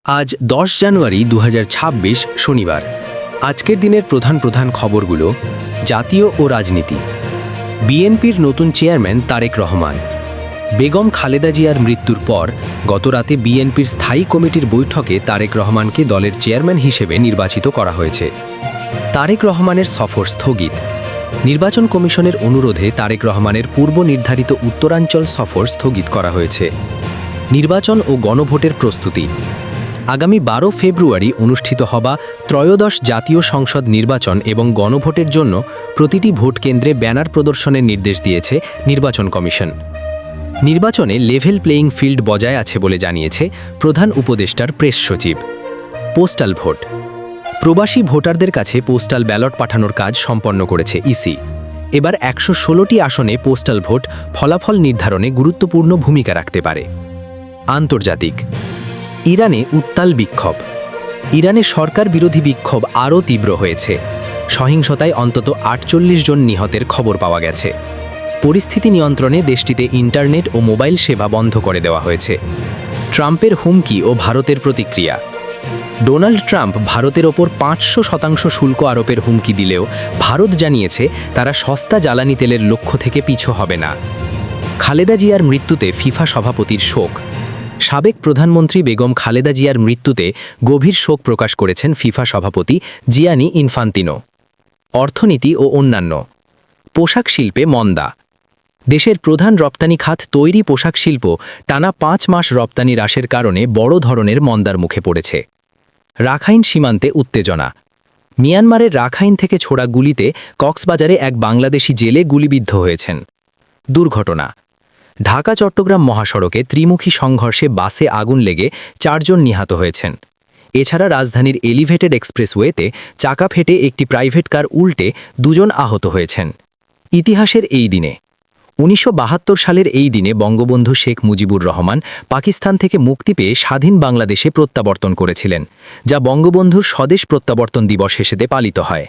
আজ 10 জানুয়ারি 2026 শনিবার। আজকের দিনের প্রধান খবরগুলো। জাতীয় ও রাজনীতি। বিএনপির নতুন চেয়ারম্যান তারেক রহমান। বেগম খালেদা জিয়ার মৃত্যুর পর গতরাতে বিএনপির স্থায়ী কমিটির বৈঠকে তারেক রহমানকে দলের চেয়ারম্যান হিসেবে নির্বাচিত করা হয়েছে। তারেক রহমানের সফর স্থগিত। নির্বাচন কমিশনের অনুরোধে তারেক রহমানের পূর্ব নির্ধারিত উত্তরাঞ্চল সফর স্থগিত করা হয়েছে। নির্বাচন ও গণভোটের প্রস্তুতি। আগামী 12 ফেব্রুয়ারি অনুষ্ঠিত হবা ত্রয়োদশ জাতীয় সংসদ নির্বাচন এবং গণভোটের জন্য প্রতিটি ভোট কেন্দ্রে ব্যানার প্রদর্শনের নির্দেশ দিয়েছে নির্বাচন কমিশন। নির্বাচনে লেভেল প্লেয়িং ফিল্ড বজায় আছে বলে জানিয়েছে প্রধান উপদেষ্টার প্রেস সচিব। Postal vote. প্রবাসী ভোটারদের কাছে পোস্টাল ব্যালট পাঠানোর কাজ সম্পন্ন করেছে ইসি। এবার 116টি আসনে পোস্টাল ভোট ফলাফল নির্ধারণে গুরুত্বপূর্ণ ভূমিকা রাখতে পারে। আন্তর্জাতিক। ইরানে উত্তাল বিক্ষোভ। ইরানে সরকার বিরোধী বিক্ষোভ আরও তীব্র হয়েছে। সহিংসতায় অন্তত 48 জন নিহতের খবর পাওয়া গেছে। পরিস্থিতি নিয়ন্ত্রণে দেশটিতে ইন্টারনেট ও মোবাইল সেবা বন্ধ করে দেওয়া হয়েছে। ট্রাম্পের হুমকি ও ভারতের প্রতিক্রিয়া। ডোনাল্ড ট্রাম্প ভারতের ওপর 500% শুল্ক আরোপের হুমকি দিলেও ভারত জানিয়েছে তারা সস্তা জ্বালানি তেলের লক্ষ্য থেকে পিছু হবে না। খালেদা জিয়ার মৃত্যুতে ফিফা সভাপতির শোক। সাবেক প্রধানমন্ত্রী বেগম খালেদা জিয়ার মৃত্যুতে গভীর শোক প্রকাশ করেছেন ফিফা সভাপতি জিয়ানি ইনফান্তিনো। অর্থনীতি ও অন্যান্য। পোশাক শিল্পে মন্দা। দেশের প্রধান রপ্তানি খাত তৈরি পোশাক শিল্প টানা 5 মাস রপ্তানি হ্রাসের কারণে বড় ধরনের মন্দার মুখে পড়েছে। রাখাইন সীমান্তে উত্তেজনা। মিয়ানমারের রাখাইন থেকে ছোড়া গুলিতে কক্সবাজারে এক বাংলাদেশি জেলে গুলিবিদ্ধ হয়েছেন। দুর্ঘটনা। ঢাকা চট্টগ্রাম মহাসড়কে ত্রিমুখী সংঘর্ষে বাসে আগুন লেগে 4 জন নিহত হয়েছেন। এছাড়া রাজধানীর এলিভেটেড এক্সপ্রেসওয়েতে চাকা ফেটে একটি প্রাইভেট কার উল্টে 2 জন আহত হয়েছেন। ইতিহাসের এই দিনে 1972 সালের এই দিনে বঙ্গবন্ধু শেখ মুজিবুর রহমান পাকিস্তান থেকে মুক্তি পেয়ে স্বাধীন বাংলাদেশে প্রত্যাবর্তন করেছিলেন, যা বঙ্গবন্ধুর স্বদেশ প্রত্যাবর্তন দিবস হিসেবে পালিত হয়।